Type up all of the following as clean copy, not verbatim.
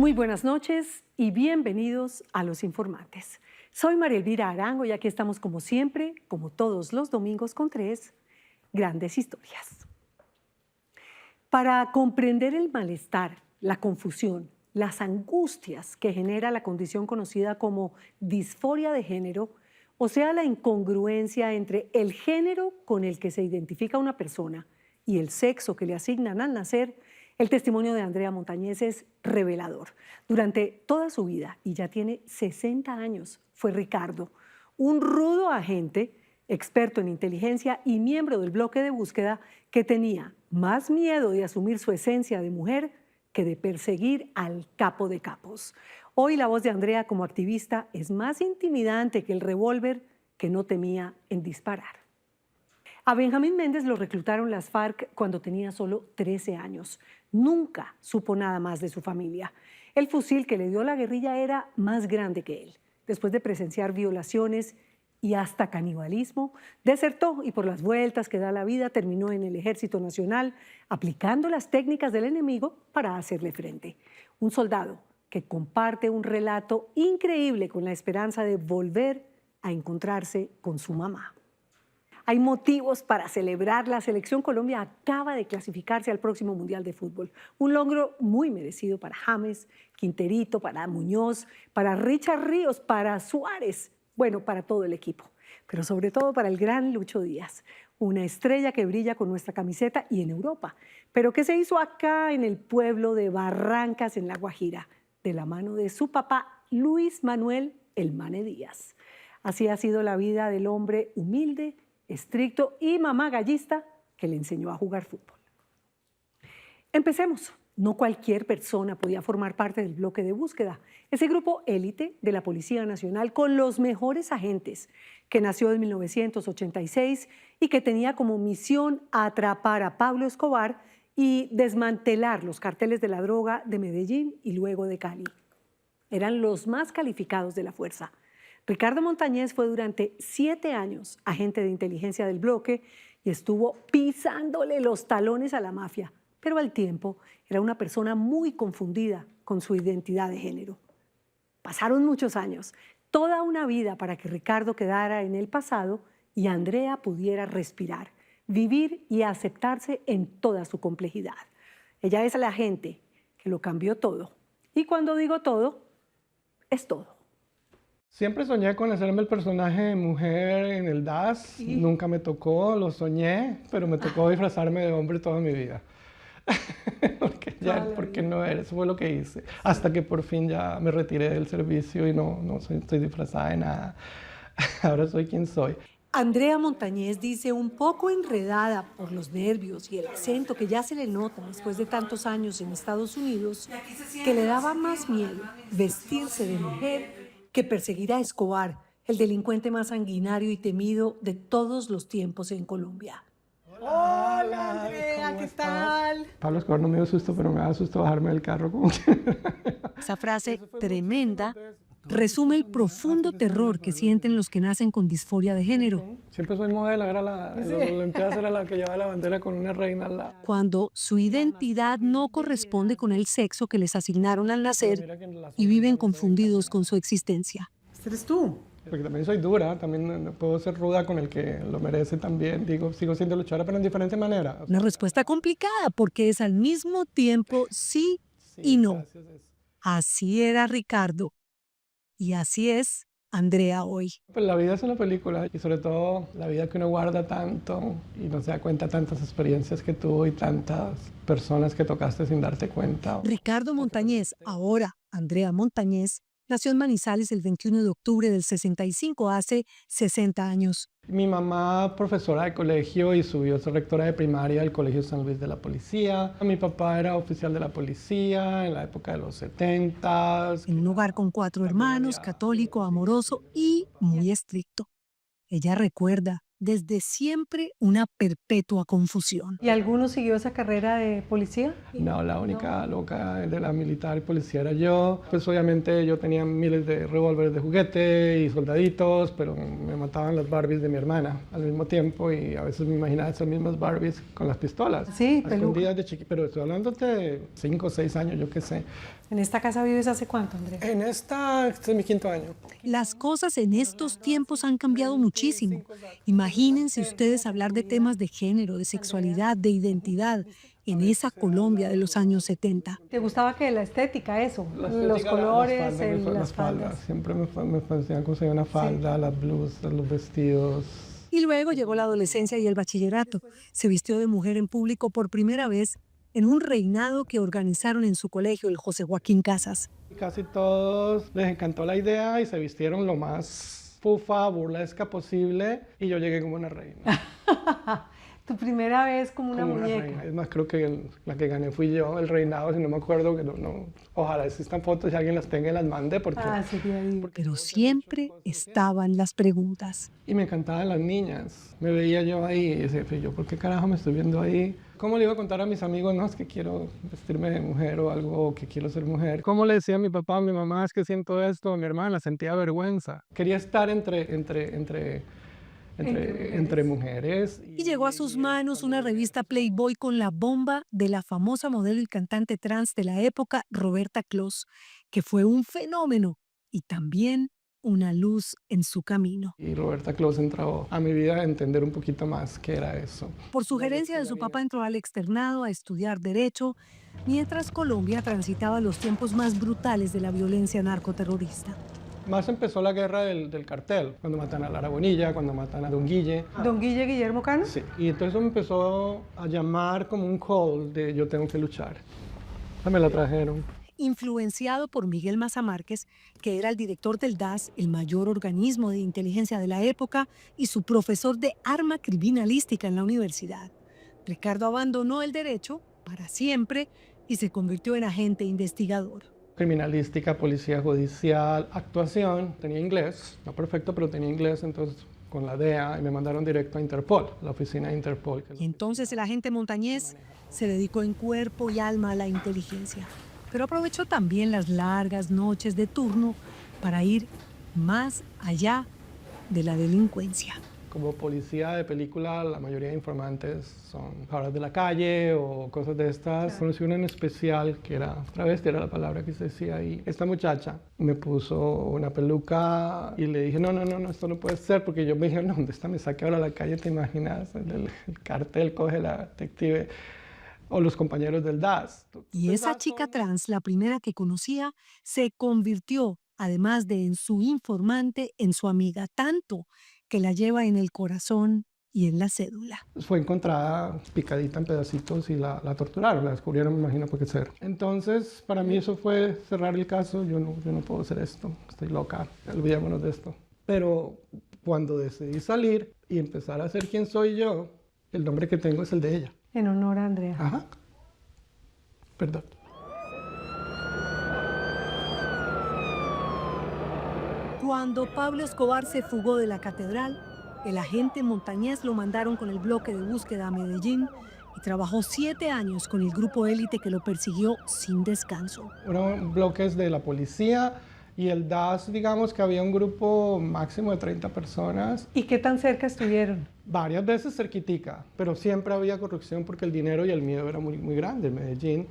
Muy buenas noches y bienvenidos a Los Informantes. Soy María Elvira Arango y aquí estamos como siempre, como todos los domingos con tres grandes historias. Para comprender el malestar, la confusión, las angustias que genera la condición conocida como disforia de género, o sea, la incongruencia entre el género con el que se identifica una persona y el sexo que le asignan al nacer, el testimonio de Andrea Montañez es revelador. Durante toda su vida, y ya tiene 60 años, fue Ricardo, un rudo agente, experto en inteligencia y miembro del bloque de búsqueda que tenía más miedo de asumir su esencia de mujer que de perseguir al capo de capos. Hoy la voz de Andrea como activista es más intimidante que el revólver que no temía en disparar. A Benjamín Méndez lo reclutaron las FARC cuando tenía solo 13 años. Nunca supo nada más de su familia. El fusil que le dio la guerrilla era más grande que él. Después de presenciar violaciones y hasta canibalismo, desertó y por las vueltas que da la vida terminó en el Ejército Nacional aplicando las técnicas del enemigo para hacerle frente. Un soldado que comparte un relato increíble con la esperanza de volver a encontrarse con su mamá. Hay motivos para celebrar. La Selección Colombia acaba de clasificarse al próximo Mundial de Fútbol. Un logro muy merecido para James, Quinterito, para Muñoz, para Richard Ríos, para Suárez, bueno, para todo el equipo. Pero sobre todo para el gran Lucho Díaz, una estrella que brilla con nuestra camiseta y en Europa, pero que se hizo acá en el pueblo de Barrancas, en La Guajira, de la mano de su papá Luis Manuel El Mane Díaz. Así ha sido la vida del hombre humilde, estricto y mamá gallista que le enseñó a jugar fútbol. Empecemos. No cualquier persona podía formar parte del bloque de búsqueda, ese grupo élite de la Policía Nacional con los mejores agentes, que nació en 1986 y que tenía como misión atrapar a Pablo Escobar y desmantelar los carteles de la droga de Medellín y luego de Cali. Eran los más calificados de la fuerza. Ricardo Montañez fue durante 7 años agente de inteligencia del bloque y estuvo pisándole los talones a la mafia, pero al tiempo era una persona muy confundida con su identidad de género. Pasaron muchos años, toda una vida para que Ricardo quedara en el pasado y Andrea pudiera respirar, vivir y aceptarse en toda su complejidad. Ella es la agente que lo cambió todo. Y cuando digo todo, es todo. Siempre soñé con hacerme el personaje de mujer en el DAS. ¿Sí? Nunca me tocó, lo soñé, pero me tocó disfrazarme de hombre toda mi vida. Porque no era, eso fue lo que hice. Hasta que por fin ya me retiré del servicio y no estoy disfrazada de nada. Ahora soy quien soy. Andrea Montañez dice, un poco enredada por los nervios y el acento que ya se le nota después de tantos años en Estados Unidos, que le daba más miedo vestirse de mujer que perseguir a Escobar, el delincuente más sanguinario y temido de todos los tiempos en Colombia. Hola Andrea, ¿qué tal? Pablo Escobar no me dio susto, pero me da susto bajarme del carro. Esa frase tremenda resume el profundo terror que sienten los que nacen con disforia de género. Siempre soy modelo, era la Olimpiadas era la que llevaba la bandera con una reina al lado. Cuando su identidad no corresponde con el sexo que les asignaron al nacer y viven confundidos con su existencia. ¿Este eres tú? Porque también soy dura, también puedo ser ruda con el que lo merece también. Digo, sigo siendo luchadora, pero en diferente manera. Una respuesta complicada porque es al mismo tiempo sí y no. Así era Ricardo. Y así es Andrea hoy. Pues la vida es una película y sobre todo la vida que uno guarda tanto y no se da cuenta tantas experiencias que tuvo y tantas personas que tocaste sin darte cuenta. Ricardo Montañez, ahora Andrea Montañez, nació en Manizales el 21 de octubre del 65, hace 60 años. Mi mamá, profesora de colegio y subió a ser rectora de primaria del Colegio San Luis de la Policía. Mi papá era oficial de la policía en la época de los 70. En un hogar con 4 hermanos, católico, amoroso y muy estricto. Ella recuerda, desde siempre una perpetua confusión. ¿Y alguno siguió esa carrera de policía? No, la única loca de la militar y policía era yo. Pues obviamente yo tenía miles de revólveres de juguete y soldaditos, pero me mataban las Barbies de mi hermana al mismo tiempo y a veces me imaginaba esas mismas Barbies con las pistolas. Sí, a escondidas de chiqui, pero estoy hablando de 5 o 6 años, yo qué sé. ¿En esta casa vives hace cuánto, Andrea? Este es mi 5.º año. Las cosas en estos tiempos han cambiado muchísimo. Imagínense ustedes hablar de temas de género, de sexualidad, de identidad en esa Colombia de los años 70. ¿Te gustaba que la estética, eso? La Los estética, colores, las faldas. Siempre me fascinaba conseguir una falda, las blusas, los vestidos. Y luego llegó la adolescencia y el bachillerato. Se vistió de mujer en público por primera vez en un reinado que organizaron en su colegio, el José Joaquín Casas. Casi todos les encantó la idea y se vistieron lo más fufa, burlesca posible y yo llegué como una reina. Tu primera vez como una Como una muñeca. reina. Es más, creo que la que gané fui yo, el reinado, si no me acuerdo, que ojalá existan fotos y alguien las tenga y las mande porque... Sería divino. Pero siempre estaban las preguntas. Y me encantaban las niñas. Me veía yo ahí y decía, yo, ¿por qué carajo me estoy viendo ahí? ¿Cómo le iba a contar a mis amigos, no, es que quiero vestirme de mujer o algo, o que quiero ser mujer? ¿Cómo le decía a mi papá, a mi mamá, es que siento esto? A mi hermana sentía vergüenza. Quería estar entre mujeres. Y llegó a sus manos una revista Playboy con la bomba de la famosa modelo y cantante trans de la época, Roberta Clos, que fue un fenómeno y también una luz en su camino. Y Roberta Clos entró a mi vida a entender un poquito más qué era eso. Por sugerencia de su papá entró al externado a estudiar Derecho, mientras Colombia transitaba los tiempos más brutales de la violencia narcoterrorista. Más empezó la guerra del cartel, cuando matan a Lara Bonilla, cuando matan a Don Guille. ¿Don Guillermo Cano? Sí, y entonces me empezó a llamar como un call de yo tengo que luchar. Me la trajeron. Influenciado por Miguel Maza Márquez, que era el director del DAS, el mayor organismo de inteligencia de la época, y su profesor de arma criminalística en la universidad. Ricardo abandonó el derecho para siempre y se convirtió en agente investigador. Criminalística, policía judicial, actuación. Tenía inglés, no perfecto, pero tenía inglés, entonces con la DEA y me mandaron directo a Interpol, la oficina de Interpol. Y entonces el agente Montañez se dedicó en cuerpo y alma a la inteligencia, pero aprovechó también las largas noches de turno para ir más allá de la delincuencia. Como policía de película, la mayoría de informantes son cabras de la calle o cosas de estas. Claro. Conocí una en especial que era travesti, era la palabra que se decía ahí. Esta muchacha me puso una peluca y le dije, no, esto no puede ser, porque yo me dije, no, ¿dónde está? Me saqué ahora a la calle, ¿te imaginas? El cartel coge la detective o los compañeros del DAS. Y esa chica trans, la primera que conocía, se convirtió, además de en su informante, en su amiga, tanto que la lleva en el corazón y en la cédula. Fue encontrada picadita en pedacitos y la torturaron, la descubrieron, me imagino, por qué ser. Entonces, para mí eso fue cerrar el caso, yo no puedo hacer esto, estoy loca, olvidémonos de esto. Pero cuando decidí salir y empezar a ser quien soy yo, el nombre que tengo es el de ella. En honor a Andrea. Ajá. Perdón. Cuando Pablo Escobar se fugó de la catedral, el agente Montañez lo mandaron con el bloque de búsqueda a Medellín y trabajó 7 años con el grupo élite que lo persiguió sin descanso. Fueron bloques de la policía y el DAS, digamos que había un grupo máximo de 30 personas. ¿Y qué tan cerca estuvieron? Varias veces cerquitica, pero siempre había corrupción porque el dinero y el miedo era muy grande en Medellín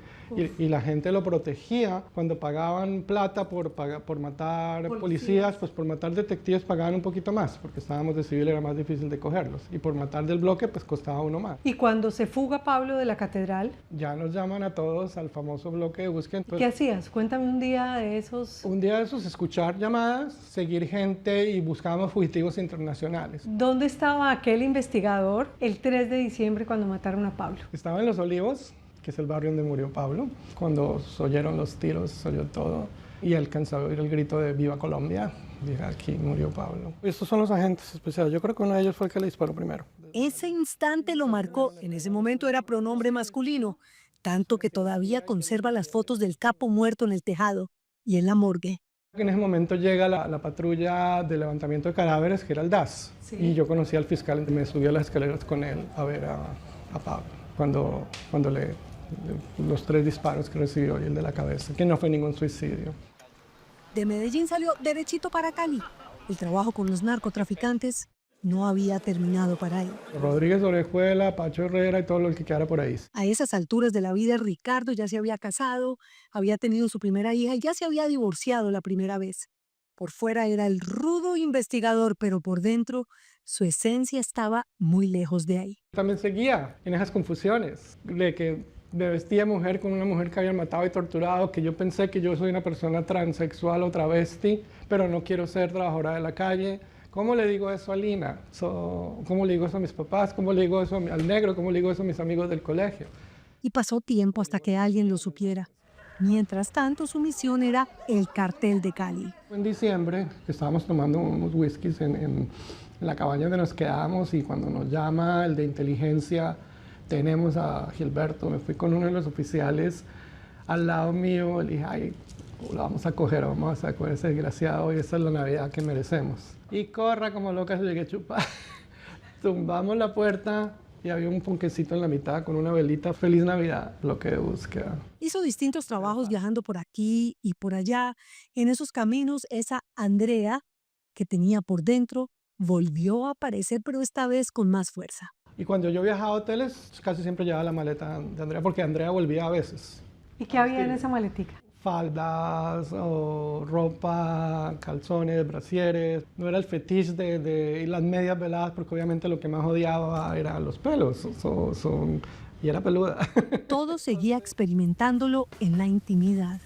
y la gente lo protegía. Cuando pagaban plata por matar policías, pues por matar detectives pagaban un poquito más porque estábamos de civil, era más difícil de cogerlos y por matar del bloque pues costaba uno más. ¿Y cuando se fuga Pablo de la catedral? Ya nos llaman a todos al famoso bloque de búsqueda. ¿Qué hacías? Cuéntame un día de esos. Un día de esos, escuchar llamadas, seguir gente y buscábamos fugitivos internacionales. ¿Dónde estaba aquel investigador el 3 de diciembre cuando mataron a Pablo? Estaba en Los Olivos, que es el barrio donde murió Pablo. Cuando se oyeron los tiros, se oyó todo y alcanzó a oír el grito de ¡Viva Colombia! Dije, aquí murió Pablo. Estos son los agentes especiales. Yo creo que uno de ellos fue el que le disparó primero. Ese instante lo marcó. En ese momento era pronombre masculino, tanto que todavía conserva las fotos del capo muerto en el tejado y en la morgue. En ese momento llega la patrulla de levantamiento de cadáveres, que era el DAS. Sí. Y yo conocí al fiscal, me subí a las escaleras con él a ver a Pablo, cuando los 3 disparos que recibió y el de la cabeza, que no fue ningún suicidio. De Medellín salió derechito para Cali. El trabajo con los narcotraficantes no había terminado para él. Rodríguez Orejuela, Pacho Herrera y todo lo que quedara por ahí. A esas alturas de la vida, Ricardo ya se había casado, había tenido su primera hija y ya se había divorciado la primera vez. Por fuera era el rudo investigador, pero por dentro su esencia estaba muy lejos de ahí. También seguía en esas confusiones de que me vestía mujer con una mujer que habían matado y torturado, que yo pensé que yo soy una persona transexual o travesti, pero no quiero ser trabajadora de la calle. ¿Cómo le digo eso a Lina? ¿Cómo le digo eso a mis papás? ¿Cómo le digo eso al negro? ¿Cómo le digo eso a mis amigos del colegio? Y pasó tiempo hasta que alguien lo supiera. Mientras tanto, su misión era el cartel de Cali. En diciembre, que estábamos tomando unos whiskies en la cabaña donde nos quedábamos, y cuando nos llama el de inteligencia, tenemos a Gilberto. Me fui con uno de los oficiales al lado mío, le dije, ay, lo vamos a coger a ese desgraciado y esa es la Navidad que merecemos. Y corra como loca, se llegué a chupar. Tumbamos la puerta y había un ponquecito en la mitad con una velita. Feliz Navidad, bloque de búsqueda. Hizo distintos trabajos viajando por aquí y por allá. En esos caminos, esa Andrea, que tenía por dentro, volvió a aparecer, pero esta vez con más fuerza. Y cuando yo viajaba a hoteles, casi siempre llevaba la maleta de Andrea, porque Andrea volvía a veces. ¿Y qué había en esa maletica? Faldas, o ropa, calzones, brasieres. No era el fetiche de las medias veladas, porque obviamente lo que más odiaba eran los pelos. Y era peluda. Todo seguía experimentándolo en la intimidad.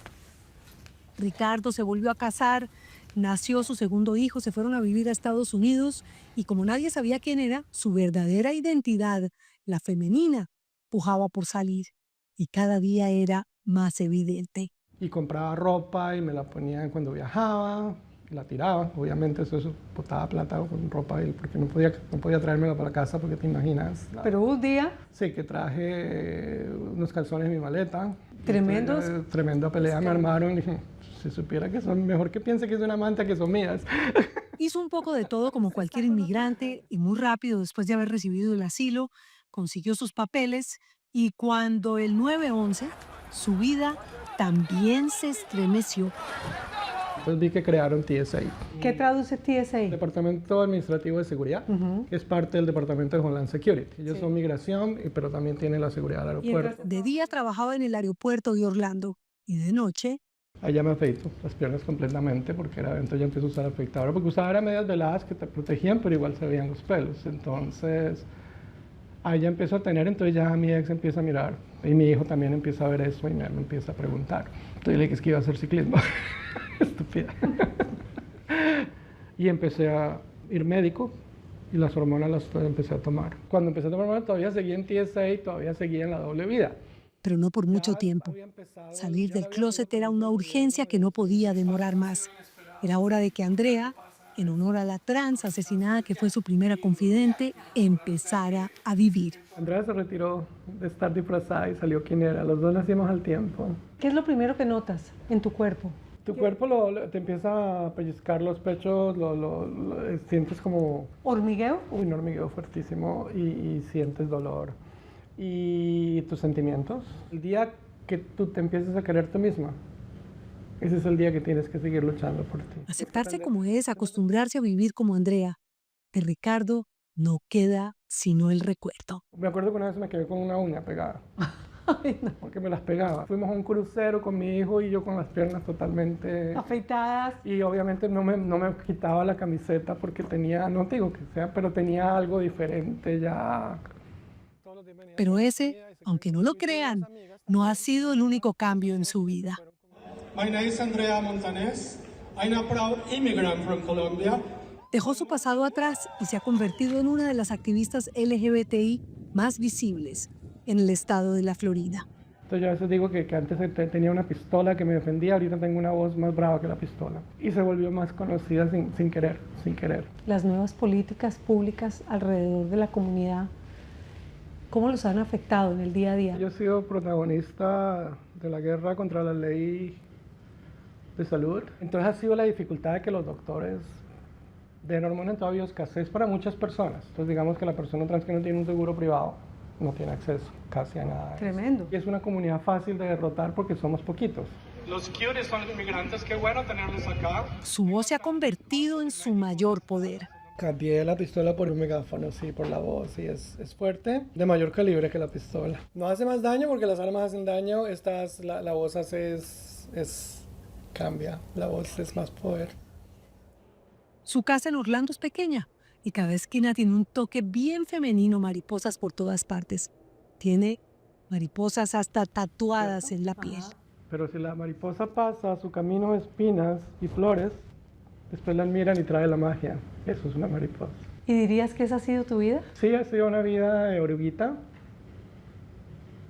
Ricardo se volvió a casar, nació su segundo hijo, se fueron a vivir a Estados Unidos y como nadie sabía quién era, su verdadera identidad, la femenina, pujaba por salir y cada día era más evidente. Y compraba ropa y me la ponía cuando viajaba, la tiraba. Obviamente eso botaba plata con ropa, porque no podía traérmela para casa, porque te imaginas. Pero un día, Sí, que traje unos calzones en mi maleta. tremendos. Tremenda pelea me armaron. Y dije, si supiera que son, mejor que piense que es una amante que son mías. Hizo un poco de todo como cualquier inmigrante y muy rápido, después de haber recibido el asilo, consiguió sus papeles y cuando el 9/11, su vida también se estremeció. Entonces vi que crearon TSA, ¿Qué traduce TSA? Departamento Administrativo de Seguridad, que es parte del Departamento de Homeland Security. Ellos son migración, pero también tienen la seguridad del aeropuerto. De día trabajaba en el aeropuerto de Orlando y de noche Allá me afeito las piernas completamente, porque entonces ya empiezo a usar afeitadora, porque usaba era medias veladas que te protegían, pero igual se veían los pelos. Entonces, ahí ya empiezo a tener, entonces ya mi ex empieza a mirar, y mi hijo también empieza a ver eso y me empieza a preguntar. Entonces le dije que es que iba a hacer ciclismo. Estúpida. Y empecé a ir médico, y las hormonas las empecé a tomar. Cuando empecé a tomar hormonas todavía seguía en TSA y todavía seguía en la doble vida. pero no por mucho tiempo. Salir del closet era una urgencia que no podía demorar más. Era hora de que Andrea, en honor a la trans asesinada que fue su primera confidente, empezara a vivir. Andrea se retiró de estar disfrazada y salió quien era. Los dos nacimos al tiempo. ¿Qué es lo primero que notas en tu cuerpo? Tu cuerpo te empieza a pellizcar los pechos, sientes como ¿Hormigueo? un hormigueo fuertísimo y sientes dolor. Y tus sentimientos. El día que tú te empiezas a querer tú misma, ese es el día que tienes que seguir luchando por ti. Aceptarse como es, acostumbrarse a vivir como Andrea. De Ricardo no queda sino el recuerdo. Me acuerdo que una vez me quedé con una uña pegada. Ay, no. Porque me las pegaba. Fuimos a un crucero con mi hijo y yo con las piernas totalmente Afeitadas. Y obviamente no me quitaba la camiseta porque tenía, no digo que sea, pero tenía algo diferente ya. Pero ese, aunque no lo crean, no ha sido el único cambio en su vida. My name is Andrea Montanes. I'm a proud immigrant from Colombia. Dejó su pasado atrás y se ha convertido en una de las activistas LGBTI más visibles en el estado de la Florida. Entonces yo a veces digo que antes tenía una pistola que me defendía, ahorita tengo una voz más brava que la pistola. Y se volvió más conocida sin querer. Las nuevas políticas públicas alrededor de la comunidad, ¿cómo los han afectado en el día a día? Yo he sido protagonista de la guerra contra la ley de salud. Entonces ha sido la dificultad de que los doctores den hormonas todavía escasez para muchas personas. Entonces digamos que la persona trans que no tiene un seguro privado no tiene acceso casi a nada. Tremendo. Y es una comunidad fácil de derrotar porque somos poquitos. Los cuties son los inmigrantes, qué bueno tenerlos acá. Su voz se ha convertido en su mayor poder. Cambié la pistola por un megáfono, sí, por la voz, y es fuerte, de mayor calibre que la pistola. No hace más daño porque las armas hacen daño, la voz hace cambia, la voz es más poder. Su casa en Orlando es pequeña y cada esquina tiene un toque bien femenino, mariposas por todas partes. Tiene mariposas hasta tatuadas en la piel. Pero si la mariposa pasa su camino de espinas y flores, después la admiran y trae la magia. Eso es una mariposa. ¿Y dirías que esa ha sido tu vida? Sí, ha sido una vida de oruguita,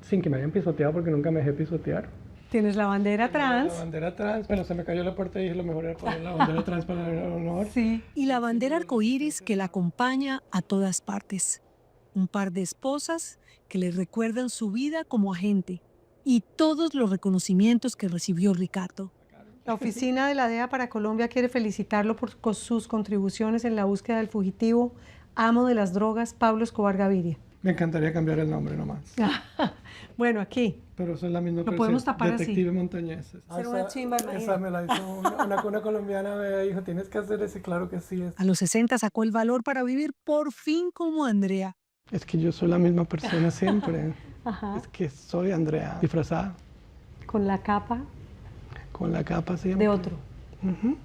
sin que me hayan pisoteado porque nunca me dejé pisotear. Tienes la bandera trans. La bandera trans, bueno, se me cayó la puerta y dije lo mejor era poner la bandera trans para el honor. Sí. Y la bandera arcoíris que la acompaña a todas partes. Un par de esposas que le recuerdan su vida como agente y todos los reconocimientos que recibió Ricardo. La oficina de la DEA para Colombia quiere felicitarlo por sus contribuciones en la búsqueda del fugitivo amo de las drogas, Pablo Escobar Gaviria. Me encantaría cambiar el nombre nomás. Bueno, aquí. Pero eso es la misma Lo podemos tapar así. Detective Montañeses. Ser una chimba, esa me la hizo una colombiana, me dijo, tienes que hacer ese, claro que sí. A los 60 sacó el valor para vivir por fin como Andrea. Es que yo soy la misma persona siempre. Ajá. Es que soy Andrea, disfrazada, Con la capa con la capa siempre. de otro. Ujú.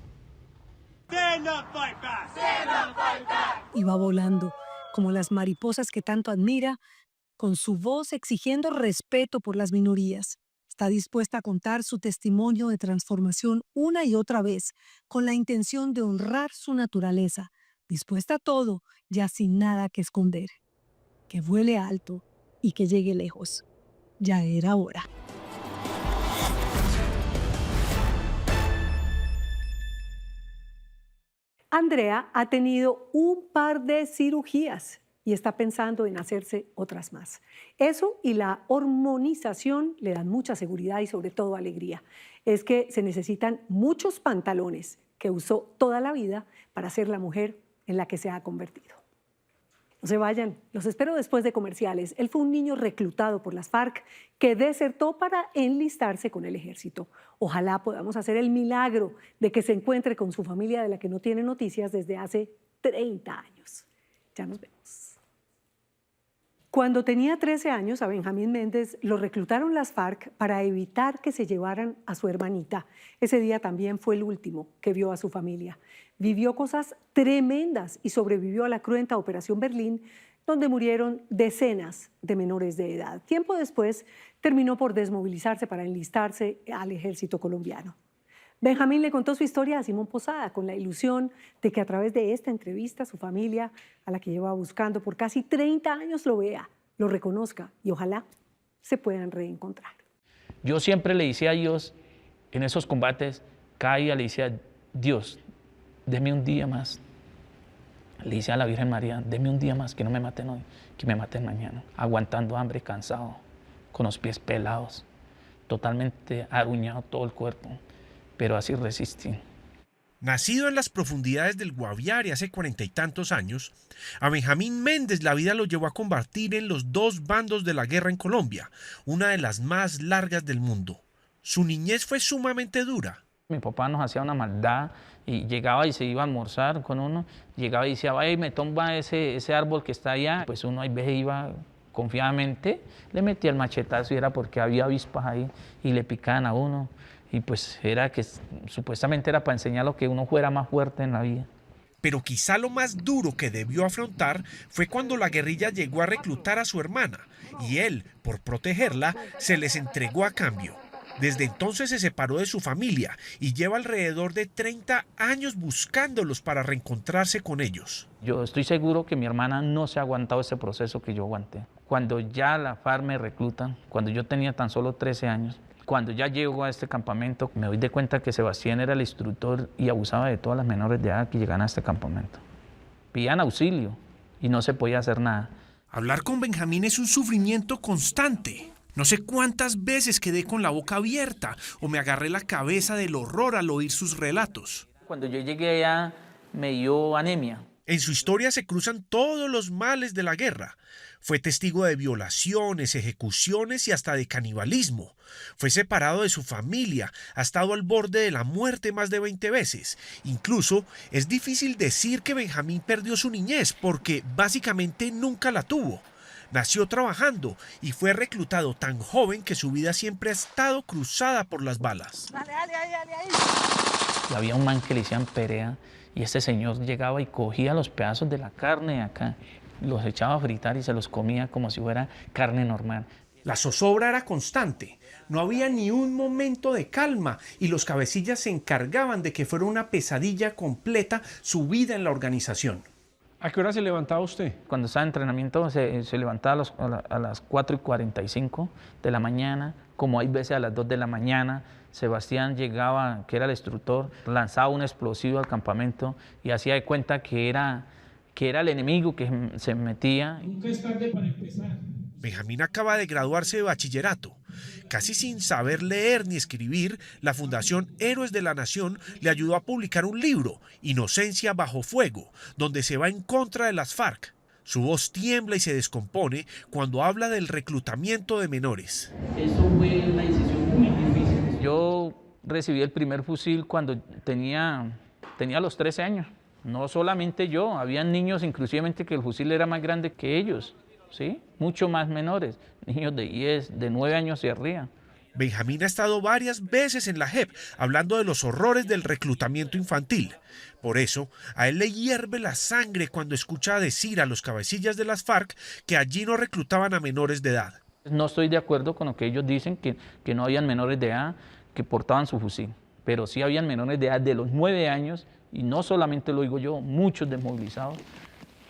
Y va volando, como las mariposas que tanto admira, con su voz exigiendo respeto por las minorías. Está dispuesta a contar su testimonio de transformación una y otra vez, con la intención de honrar su naturaleza, dispuesta a todo, ya sin nada que esconder. Que vuele alto y que llegue lejos. Ya era hora. Andrea ha tenido un par de cirugías y está pensando en hacerse otras más. Eso y la hormonización le dan mucha seguridad y sobre todo alegría. Es que se necesitan muchos pantalones que usó toda la vida para ser la mujer en la que se ha convertido. No se vayan, los espero después de comerciales. Él fue un niño reclutado por las FARC que desertó para enlistarse con el ejército. Ojalá podamos hacer el milagro de que se encuentre con su familia de la que no tiene noticias desde hace 30 años. Ya nos vemos. Cuando tenía 13 años, a Benjamín Méndez lo reclutaron las FARC para evitar que se llevaran a su hermanita. Ese día también fue el último que vio a su familia. Vivió cosas tremendas y sobrevivió a la cruenta Operación Berlín, donde murieron decenas de menores de edad. Tiempo después, terminó por desmovilizarse para enlistarse al ejército colombiano. Benjamín le contó su historia a Simón Posada con la ilusión de que a través de esta entrevista su familia, a la que lleva buscando por casi 30 años, lo vea, lo reconozca y ojalá se puedan reencontrar. Yo siempre le decía a Dios, en esos combates, cada día le decía, Dios, deme un día más. Le decía a la Virgen María, deme un día más, que no me maten hoy, que me maten mañana. Aguantando hambre, cansado, con los pies pelados, totalmente aruñado todo el cuerpo. Pero así resistí. Nacido en las profundidades del Guaviare hace 40 y tantos años, a Benjamín Méndez la vida lo llevó a combatir en los dos bandos de la guerra en Colombia, una de las más largas del mundo. Su niñez fue sumamente dura. Mi papá nos hacía una maldad y llegaba y se iba a almorzar con uno, llegaba y decía, vaya y me tumba ese árbol que está allá. Pues uno ahí veces iba confiadamente, le metía el machetazo y era porque había avispas ahí y le picaban a uno. Y pues era que supuestamente era para enseñarlo que uno fuera más fuerte en la vida. Pero quizá lo más duro que debió afrontar fue cuando la guerrilla llegó a reclutar a su hermana y él, por protegerla, se les entregó a cambio. Desde entonces se separó de su familia y lleva alrededor de 30 años buscándolos para reencontrarse con ellos. Yo estoy seguro que mi hermana no se ha aguantado ese proceso que yo aguanté. Cuando ya la FARC me reclutan, cuando yo tenía tan solo 13 años, cuando ya llego a este campamento, me doy de cuenta que Sebastián era el instructor y abusaba de todas las menores de edad que llegaban a este campamento. Pedían auxilio y no se podía hacer nada. Hablar con Benjamín es un sufrimiento constante. No sé cuántas veces quedé con la boca abierta o me agarré la cabeza del horror al oír sus relatos. Cuando yo llegué allá me dio anemia. En su historia se cruzan todos los males de la guerra. Fue testigo de violaciones, ejecuciones y hasta de canibalismo. Fue separado de su familia, ha estado al borde de la muerte más de 20 veces. Incluso es difícil decir que Benjamín perdió su niñez porque básicamente nunca la tuvo. Nació trabajando y fue reclutado tan joven que su vida siempre ha estado cruzada por las balas. Y había un man que le decían Perea y este señor llegaba y cogía los pedazos de la carne de acá, los echaba a fritar y se los comía como si fuera carne normal. La zozobra era constante, no había ni un momento de calma y los cabecillas se encargaban de que fuera una pesadilla completa su vida en la organización. ¿A qué hora se levantaba usted? Cuando estaba en entrenamiento se levantaba a las 4:45 de la mañana, como hay veces a las 2 de la mañana. Sebastián llegaba, que era el instructor, lanzaba un explosivo al campamento y hacía de cuenta que era el enemigo que se metía. Nunca es tarde para empezar. Benjamín acaba de graduarse de bachillerato. Casi sin saber leer ni escribir, la Fundación Héroes de la Nación le ayudó a publicar un libro, Inocencia bajo fuego, donde se va en contra de las FARC. Su voz tiembla y se descompone cuando habla del reclutamiento de menores. Eso fue una decisión muy difícil. Yo recibí el primer fusil cuando tenía los 13 años. No solamente yo, habían niños inclusivamente que el fusil era más grande que ellos, ¿sí? Mucho más menores, niños de 10, de 9 años y arriba. Benjamín ha estado varias veces en la JEP hablando de los horrores del reclutamiento infantil. Por eso, a él le hierve la sangre cuando escucha decir a los cabecillas de las FARC que allí no reclutaban a menores de edad. No estoy de acuerdo con lo que ellos dicen, que no habían menores de edad que portaban su fusil, pero sí habían menores de edad de los 9 años, y no solamente lo digo yo, muchos desmovilizados.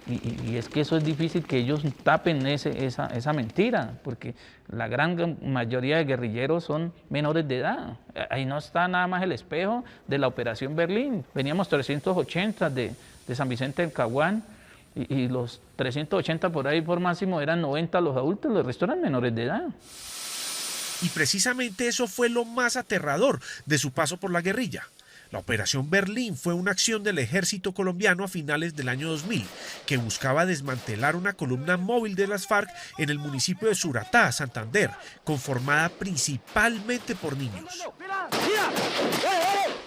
Y es que eso es difícil que ellos tapen esa mentira, porque la gran mayoría de guerrilleros son menores de edad. Ahí no está nada más el espejo de la Operación Berlín. Veníamos 380 de San Vicente del Caguán, y los 380 por ahí por máximo eran 90 los adultos, los restos eran menores de edad. Y precisamente eso fue lo más aterrador de su paso por la guerrilla. La Operación Berlín fue una acción del ejército colombiano a finales del año 2000 que buscaba desmantelar una columna móvil de las FARC en el municipio de Suratá, Santander, conformada principalmente por niños.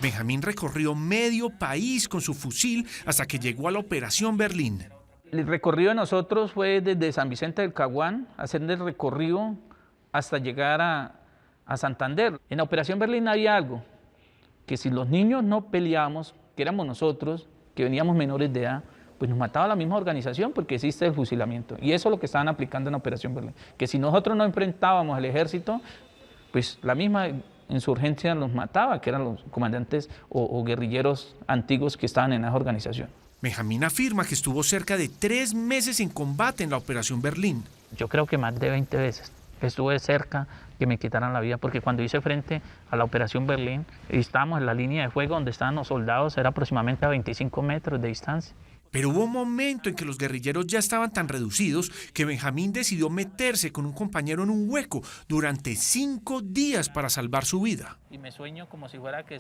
Benjamín recorrió medio país con su fusil hasta que llegó a la Operación Berlín. El recorrido de nosotros fue desde San Vicente del Caguán, hacer el recorrido hasta llegar a Santander. En la Operación Berlín había algo, que si los niños no peleábamos, que éramos nosotros, que veníamos menores de edad, pues nos mataba la misma organización porque existe el fusilamiento. Y eso es lo que estaban aplicando en la Operación Berlín. Que si nosotros no enfrentábamos al ejército, pues la misma insurgencia nos mataba, que eran los comandantes o guerrilleros antiguos que estaban en esa organización. Benjamín afirma que estuvo cerca de 3 meses en combate en la Operación Berlín. Yo creo que más de 20 veces. Estuve cerca que me quitaran la vida, porque cuando hice frente a la Operación Berlín, estábamos en la línea de fuego donde estaban los soldados, era aproximadamente a 25 metros de distancia. Pero hubo un momento en que los guerrilleros ya estaban tan reducidos que Benjamín decidió meterse con un compañero en un hueco durante 5 días para salvar su vida. Y me sueño como si fuera que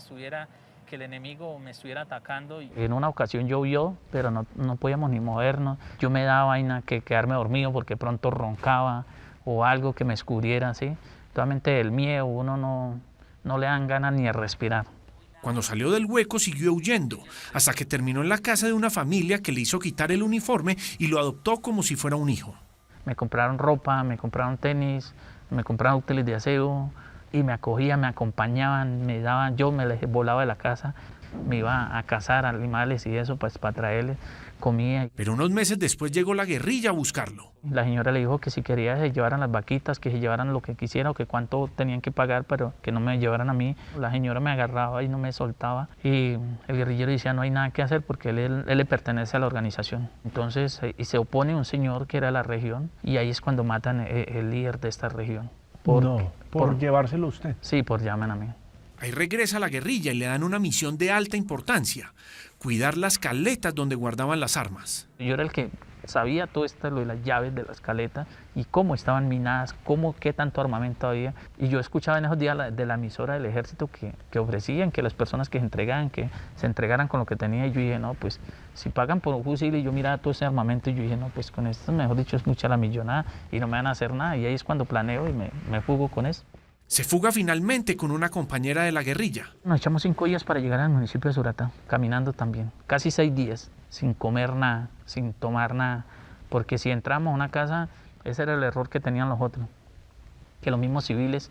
el enemigo me estuviera atacando. En una ocasión llovió, pero no podíamos ni movernos. Yo me daba vaina que quedarme dormido porque pronto roncaba, o algo que me escurriera, ¿sí? Totalmente el miedo, uno no le dan ganas ni de respirar. Cuando salió del hueco siguió huyendo, hasta que terminó en la casa de una familia que le hizo quitar el uniforme y lo adoptó como si fuera un hijo. Me compraron ropa, me compraron tenis, me compraron útiles de aseo, y me acogían, me acompañaban, me daban, yo me les volaba de la casa, me iba a cazar animales y eso, pues para traerles comida. Pero unos meses después llegó la guerrilla a buscarlo. La señora le dijo que si quería se llevaran las vaquitas, que se llevaran lo que quisieran o que cuánto tenían que pagar, pero que no me llevaran a mí. La señora me agarraba y no me soltaba, y el guerrillero decía no hay nada que hacer porque él le pertenece a la organización. Entonces y se opone un señor que era de la región, y ahí es cuando matan el líder de esta región. ¿Por llevárselo usted? Sí, por llaman a mí. Ahí regresa la guerrilla y le dan una misión de alta importancia: cuidar las caletas donde guardaban las armas. Yo era el que sabía todo esto, lo de las llaves de la escaleta y cómo estaban minadas, qué tanto armamento había. Y yo escuchaba en esos días de la emisora del ejército que ofrecían que las personas que se entregaran con lo que tenía. Y yo dije, no, pues si pagan por un fusil, y yo miraba todo ese armamento y yo dije, no, pues con esto, mejor dicho, es mucha la millonada y no me van a hacer nada. Y ahí es cuando planeo y me fugo con eso. Se fuga finalmente con una compañera de la guerrilla. Nos echamos 5 días para llegar al municipio de Suratá, caminando también. Casi 6 días, sin comer nada, sin tomar nada. Porque si entramos a una casa, ese era el error que tenían los otros. Que los mismos civiles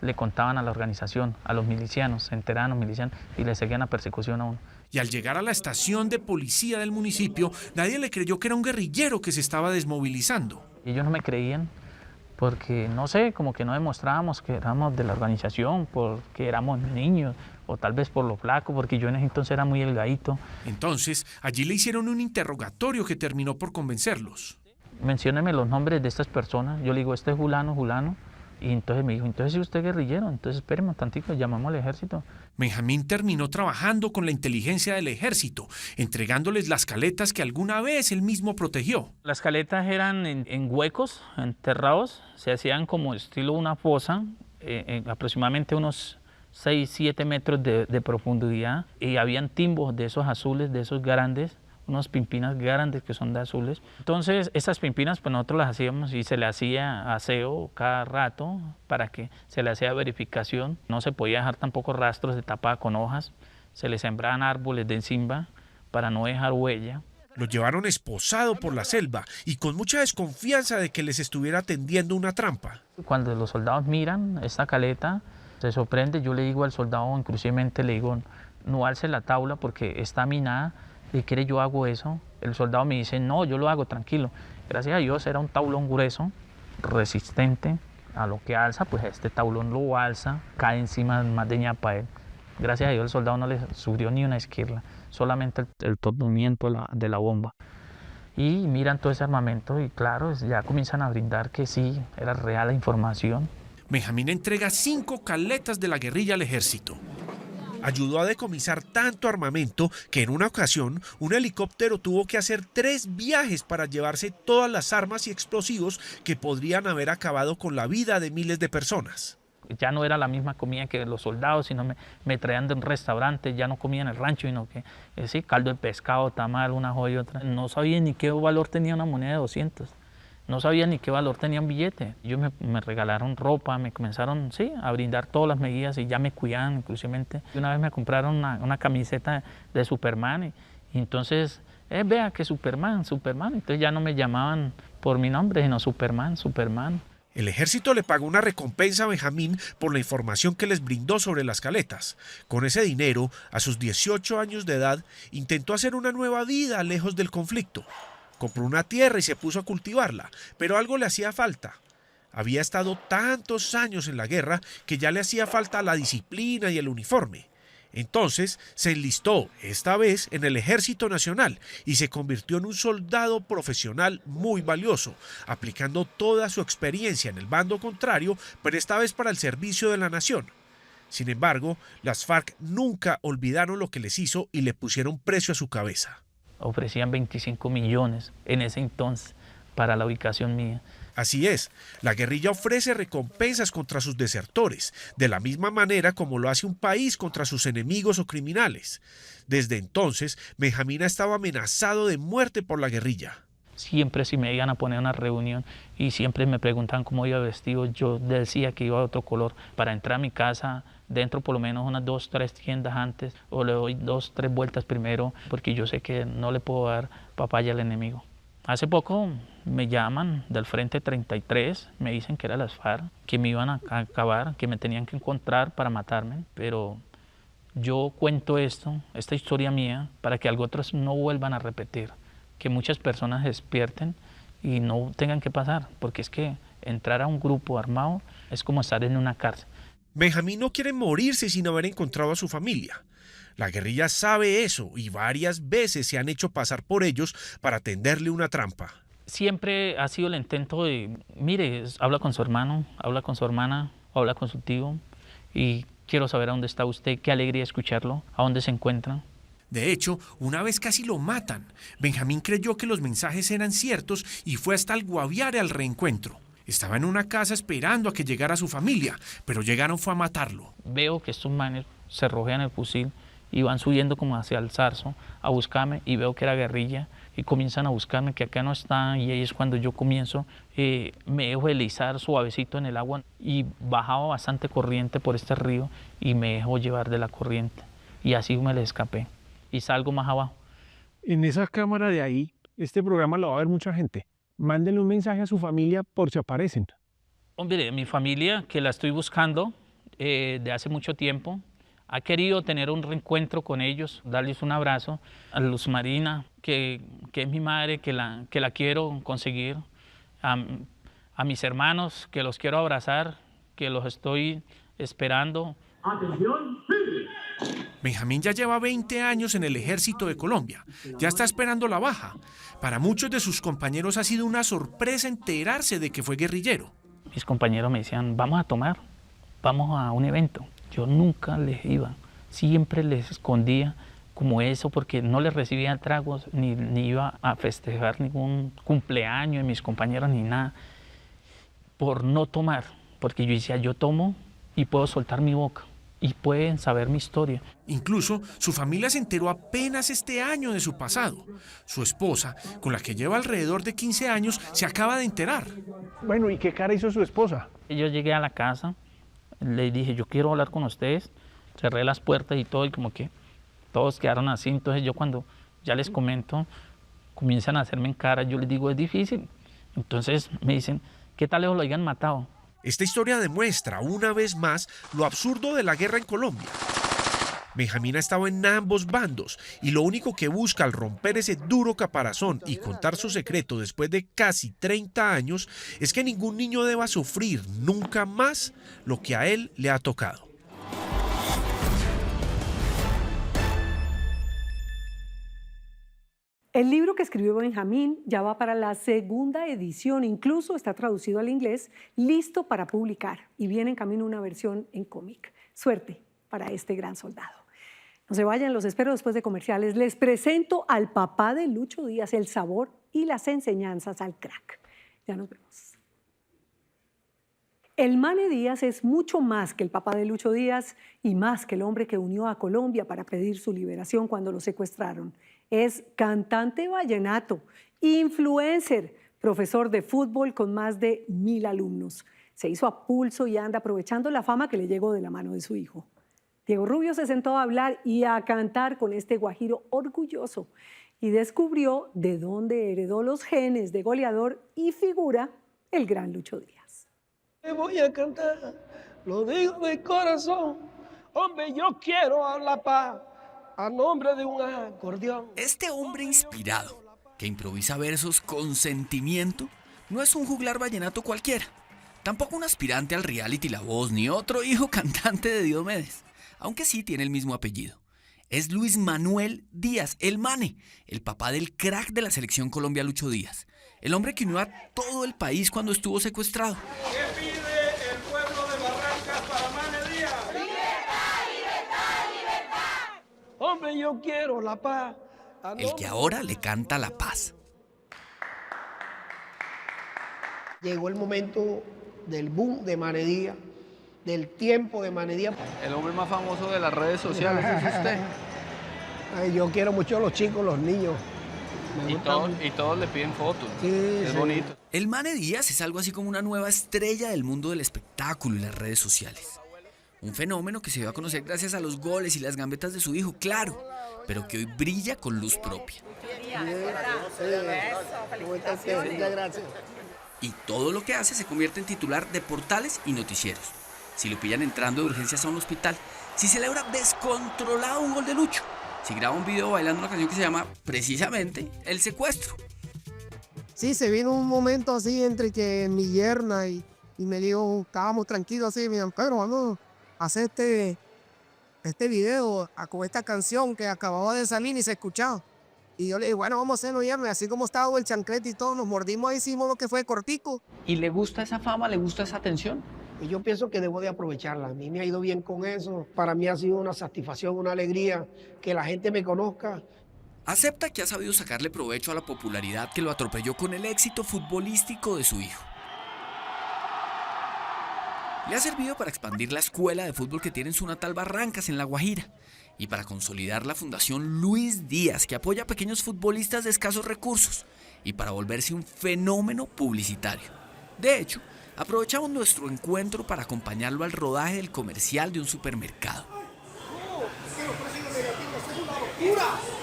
le contaban a la organización, a los milicianos, se enteraban los milicianos y le seguían la persecución a uno. Y al llegar a la estación de policía del municipio, nadie le creyó que era un guerrillero que se estaba desmovilizando. Y ellos no me creían. Porque, no sé, como que no demostrábamos que éramos de la organización, porque éramos niños, o tal vez por lo flaco, porque yo en ese entonces era muy delgadito. Entonces, allí le hicieron un interrogatorio que terminó por convencerlos. Mencióneme los nombres de estas personas. Yo le digo, este es fulano, y entonces me dijo, entonces si usted es guerrillero, entonces espéreme un tantito, llamamos al ejército. Benjamín terminó trabajando con la inteligencia del ejército, entregándoles las caletas que alguna vez él mismo protegió. Las caletas eran en huecos, enterrados, se hacían como estilo una fosa, aproximadamente unos 6-7 metros de profundidad, y habían timbos de esos azules, de esos grandes, unas pimpinas grandes que son de azules. Entonces, esas pimpinas pues nosotros las hacíamos y se le hacía aseo cada rato para que se le hacía verificación. No se podía dejar tampoco rastros de tapada con hojas. Se le sembraban árboles de encima para no dejar huella. Lo llevaron esposado por la selva y con mucha desconfianza de que les estuviera tendiendo una trampa. Cuando los soldados miran esta caleta, se sorprende. Yo le digo al soldado, inclusivemente le digo, no alce la tabla porque está minada. ¿Y quiere yo hago eso? El soldado me dice, no, yo lo hago, tranquilo. Gracias a Dios era un tablón grueso, resistente a lo que alza, pues este tablón lo alza, cae encima más de ñapa él. Gracias a Dios el soldado no le sufrió ni una esquirla, solamente el tornamiento de la bomba. Y miran todo ese armamento y claro, ya comienzan a brindar que sí, era real la información. Benjamín entrega 5 caletas de la guerrilla al ejército. Ayudó a decomisar tanto armamento que en una ocasión un helicóptero tuvo que hacer 3 viajes para llevarse todas las armas y explosivos que podrían haber acabado con la vida de miles de personas. Ya no era la misma comida que los soldados, sino me traían de un restaurante, ya no comía en el rancho, sino que sí, caldo de pescado, tamal, una joya y otra. No sabía ni qué valor tenía una moneda de 200. No sabía ni qué valor tenía un billete. Ellos me regalaron ropa, me comenzaron a brindar todas las medidas y ya me cuidaban inclusivamente. Una vez me compraron una camiseta de Superman y entonces, vea que Superman. Entonces ya no me llamaban por mi nombre, sino Superman. El ejército le pagó una recompensa a Benjamín por la información que les brindó sobre las caletas. Con ese dinero, a sus 18 años de edad, intentó hacer una nueva vida lejos del conflicto. Compró una tierra y se puso a cultivarla, pero algo le hacía falta. Había estado tantos años en la guerra que ya le hacía falta la disciplina y el uniforme. Entonces se enlistó, esta vez en el Ejército Nacional, y se convirtió en un soldado profesional muy valioso, aplicando toda su experiencia en el bando contrario, pero esta vez para el servicio de la nación. Sin embargo, las FARC nunca olvidaron lo que les hizo y le pusieron precio a su cabeza. Ofrecían 25 millones en ese entonces para la ubicación mía. Así es, la guerrilla ofrece recompensas contra sus desertores, de la misma manera como lo hace un país contra sus enemigos o criminales. Desde entonces, Benjamín ha estado amenazado de muerte por la guerrilla. Siempre si me iban a poner una reunión y siempre me preguntaban cómo iba vestido, yo decía que iba de otro color. Para entrar a mi casa, dentro por lo menos unas 2-3 tiendas antes, o le doy 2-3 vueltas primero, porque yo sé que no le puedo dar papaya al enemigo. Hace poco me llaman del Frente 33, me dicen que eran las FARC, que me iban a acabar, que me tenían que encontrar para matarme, pero yo cuento esta historia mía, para que algo otros no vuelvan a repetir. Que muchas personas despierten y no tengan que pasar, porque es que entrar a un grupo armado es como estar en una cárcel. Benjamín no quiere morirse sin haber encontrado a su familia. La guerrilla sabe eso y varias veces se han hecho pasar por ellos para tenderle una trampa. Siempre ha sido el intento de, mire, habla con su hermano, habla con su hermana, habla con su tío y quiero saber a dónde está usted, qué alegría escucharlo, a dónde se encuentra. De hecho, una vez casi lo matan. Benjamín creyó que los mensajes eran ciertos y fue hasta el Guaviare al reencuentro. Estaba en una casa esperando a que llegara su familia, pero llegaron fue a matarlo. Veo que estos manes se rodean el fusil y van subiendo como hacia el Zarzo a buscarme y veo que era guerrilla y comienzan a buscarme, que acá no están, y ahí es cuando yo comienzo, me dejo deslizar suavecito en el agua y bajaba bastante corriente por este río y me dejo llevar de la corriente y así me le escapé y salgo más abajo. En esa cámara de ahí, este programa lo va a ver mucha gente. Mándenle un mensaje a su familia por si aparecen. Hombre, mi familia, que la estoy buscando de hace mucho tiempo, ha querido tener un reencuentro con ellos, darles un abrazo. A Luz Marina, que es mi madre, que la quiero conseguir. A mis hermanos, que los quiero abrazar, que los estoy esperando. Atención, sí. Benjamín ya lleva 20 años en el ejército de Colombia. Ya está esperando la baja. Para muchos de sus compañeros ha sido una sorpresa enterarse de que fue guerrillero. Mis compañeros me decían, vamos a tomar, vamos a un evento. Yo nunca les iba, siempre les escondía como eso porque no les recibía tragos, ni iba a festejar ningún cumpleaños de mis compañeros ni nada, por no tomar, porque yo decía, yo tomo y puedo soltar mi boca y pueden saber mi historia. Incluso su familia se enteró apenas este año de su pasado. Su esposa, con la que lleva alrededor de 15 años, se acaba de enterar. Bueno, ¿y qué cara hizo su esposa? Yo llegué a la casa, le dije, yo quiero hablar con ustedes, cerré las puertas y todo, y como que todos quedaron así. Entonces yo cuando ya les comento, comienzan a hacerme en cara, yo les digo, es difícil. Entonces me dicen, ¿qué tal lo hayan matado? Esta historia demuestra una vez más lo absurdo de la guerra en Colombia. Benjamín ha estado en ambos bandos y lo único que busca al romper ese duro caparazón y contar su secreto después de casi 30 años es que ningún niño deba sufrir nunca más lo que a él le ha tocado. El libro que escribió Benjamín ya va para la segunda edición, incluso está traducido al inglés, listo para publicar y viene en camino una versión en cómic. Suerte para este gran soldado. No se vayan, los espero después de comerciales. Les presento al papá de Lucho Díaz, el sabor y las enseñanzas al crack. Ya nos vemos. El Mane Díaz es mucho más que el papá de Lucho Díaz y más que el hombre que unió a Colombia para pedir su liberación cuando lo secuestraron. Es cantante vallenato, influencer, profesor de fútbol con más de 1000 alumnos. Se hizo a pulso y anda aprovechando la fama que le llegó de la mano de su hijo. Diego Rubio se sentó a hablar y a cantar con este guajiro orgulloso y descubrió de dónde heredó los genes de goleador y figura el gran Lucho Díaz. Te voy a cantar, lo digo de corazón, hombre, yo quiero la paz a nombre de un acordeón. Este hombre inspirado, que improvisa versos con sentimiento, no es un juglar vallenato cualquiera, tampoco un aspirante al reality La Voz, ni otro hijo cantante de Diomedes, aunque sí tiene el mismo apellido. Es Luis Manuel Díaz, el Mane, el papá del crack de la selección Colombia Lucho Díaz, el hombre que unió a todo el país cuando estuvo secuestrado. ¿Qué pide el pueblo de Barrancas para Mane Díaz? ¡Libertad, libertad, libertad! Hombre, yo quiero la paz. El que ahora le canta la paz. Llegó el momento del boom de Mane Díaz, del tiempo de Mane Díaz. El hombre más famoso de las redes sociales es usted. Ay, yo quiero mucho a los chicos, los niños. Y todos le piden fotos. Sí, es bonito. El Mane Díaz es algo así como una nueva estrella del mundo del espectáculo y las redes sociales. Un fenómeno que se dio a conocer gracias a los goles y las gambetas de su hijo, claro, pero que hoy brilla con luz propia. Muchas gracias. Y todo lo que hace se convierte en titular de portales y noticieros. Si lo pillan entrando de urgencias a un hospital, si celebra descontrolado un gol de Lucho, si graba un video bailando una canción que se llama, precisamente, El Secuestro. Sí, se vino un momento así entre que mi yerna y me dijo, estábamos tranquilos así, me dijeron, Pedro, vamos a hacer este video con esta canción que acababa de salir y se escuchaba. Y yo le dije, bueno, vamos a hacerlo, yerna, y así como estaba el chanclete y todo, nos mordimos ahí, hicimos lo que fue cortico. ¿Y le gusta esa fama, le gusta esa atención? Y yo pienso que debo de aprovecharla. A mí me ha ido bien con eso. Para mí ha sido una satisfacción, una alegría que la gente me conozca. Acepta que ha sabido sacarle provecho a la popularidad que lo atropelló con el éxito futbolístico de su hijo. Le ha servido para expandir la escuela de fútbol que tiene en su natal Barrancas, en La Guajira, y para consolidar la Fundación Luis Díaz, que apoya a pequeños futbolistas de escasos recursos, y para volverse un fenómeno publicitario. De hecho, aprovechamos nuestro encuentro para acompañarlo al rodaje del comercial de un supermercado.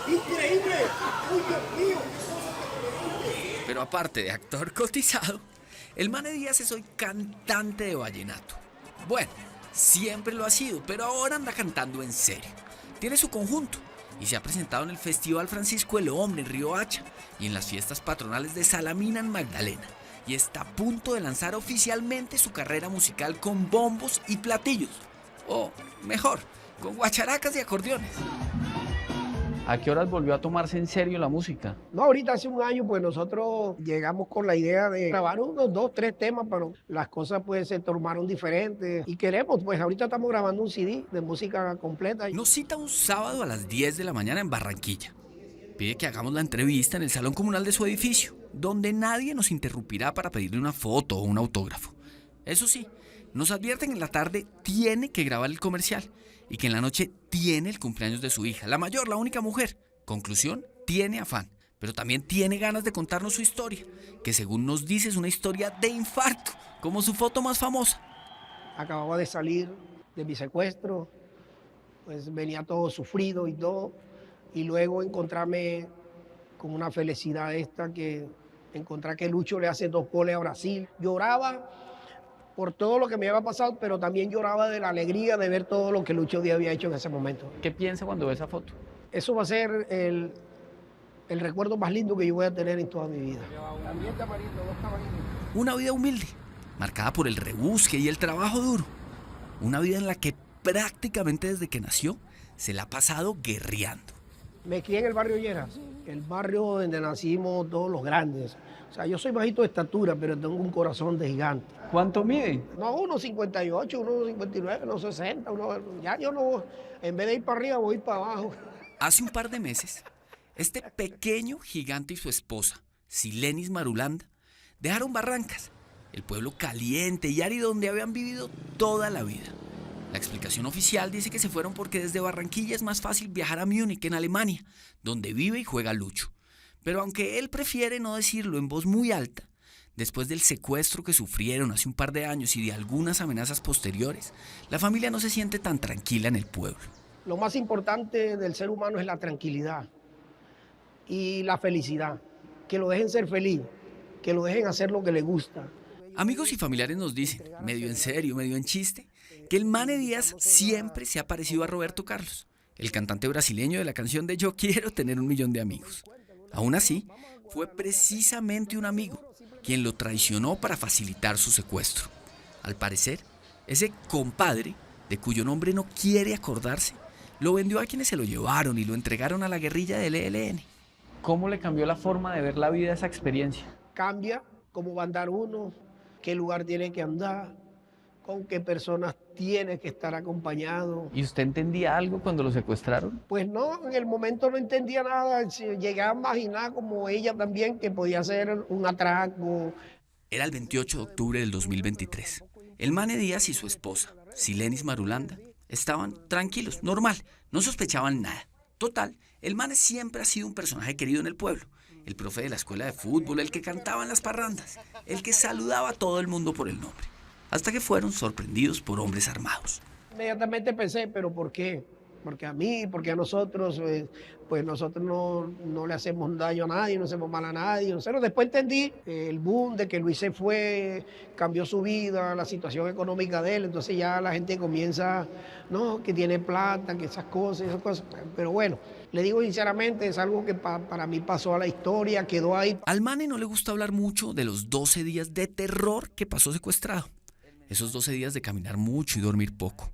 ¡Increíble! ¡Uy, Dios mío! Pero aparte de actor cotizado, el Mane Díaz es hoy cantante de vallenato. Bueno, siempre lo ha sido, pero ahora anda cantando en serio. Tiene su conjunto y se ha presentado en el Festival Francisco el Hombre en Riohacha y en las fiestas patronales de Salamina en Magdalena. Y está a punto de lanzar oficialmente su carrera musical con bombos y platillos. O mejor, con guacharacas y acordeones. ¿A qué horas volvió a tomarse en serio la música? No, ahorita hace un año pues nosotros llegamos con la idea de grabar unos 2, 3 temas, pero las cosas pues se tomaron diferentes y queremos, pues ahorita estamos grabando un CD de música completa. Nos cita un sábado a las 10 de la mañana en Barranquilla. Pide que hagamos la entrevista en el salón comunal de su edificio, donde nadie nos interrumpirá para pedirle una foto o un autógrafo. Eso sí, nos advierten que en la tarde tiene que grabar el comercial y que en la noche tiene el cumpleaños de su hija, la mayor, la única mujer. Conclusión, tiene afán, pero también tiene ganas de contarnos su historia, que según nos dice es una historia de infarto, como su foto más famosa. Acababa de salir de mi secuestro, pues venía todo sufrido y todo, y luego encontrarme con una felicidad que encontrar que Lucho le hace 2 goles a Brasil. Lloraba por todo lo que me había pasado, pero también lloraba de la alegría de ver todo lo que Lucho Díaz había hecho en ese momento. ¿Qué piensa cuando ve esa foto? Eso va a ser el recuerdo más lindo que yo voy a tener en toda mi vida. Una vida humilde, marcada por el rebusque y el trabajo duro. Una vida en la que prácticamente desde que nació se la ha pasado guerreando. Me crié en el barrio Lleras, el barrio donde nacimos todos los grandes. O sea, yo soy bajito de estatura, pero tengo un corazón de gigante. ¿Cuánto mide? No, 1,58, 1,59, 1,60. Ya yo no, en vez de ir para arriba, voy para abajo. Hace un par de meses, este pequeño gigante y su esposa, Silenis Marulanda, dejaron Barrancas, el pueblo caliente y árido donde habían vivido toda la vida. La explicación oficial dice que se fueron porque desde Barranquilla es más fácil viajar a Múnich, en Alemania, donde vive y juega Lucho. Pero aunque él prefiere no decirlo en voz muy alta, después del secuestro que sufrieron hace un par de años y de algunas amenazas posteriores, la familia no se siente tan tranquila en el pueblo. Lo más importante del ser humano es la tranquilidad y la felicidad. Que lo dejen ser feliz, que lo dejen hacer lo que le gusta. Amigos y familiares nos dicen, medio en serio, medio en chiste, que el Mane Díaz siempre se ha parecido a Roberto Carlos, el cantante brasileño de la canción de Yo quiero tener 1.000.000 de amigos. Aún así, fue precisamente un amigo quien lo traicionó para facilitar su secuestro. Al parecer, ese compadre, de cuyo nombre no quiere acordarse, lo vendió a quienes se lo llevaron y lo entregaron a la guerrilla del ELN. ¿Cómo le cambió la forma de ver la vida esa experiencia? Cambia cómo va a andar uno, qué lugar tiene que andar, con qué personas tiene que estar acompañado. ¿Y usted entendía algo cuando lo secuestraron? Pues no, en el momento no entendía nada, llegué a imaginar como ella también que podía ser un atraco. Era el 28 de octubre del 2023. El Mane Díaz y su esposa, Silenis Marulanda, estaban tranquilos, normal, no sospechaban nada. Total, el Mane siempre ha sido un personaje querido en el pueblo. El profe de la escuela de fútbol, el que cantaba en las parrandas, el que saludaba a todo el mundo por el nombre. Hasta que fueron sorprendidos por hombres armados. Inmediatamente pensé, ¿pero por qué? Porque a mí, porque a nosotros, pues nosotros no le hacemos daño a nadie, no hacemos mal a nadie. Pero después entendí el boom de que Luis se fue, cambió su vida, la situación económica de él, entonces ya la gente comienza, no, que tiene plata, que esas cosas. Pero bueno, le digo sinceramente, es algo que para mí pasó a la historia, quedó ahí. Al Mane no le gusta hablar mucho de los 12 días de terror que pasó secuestrado. Esos 12 días de caminar mucho y dormir poco.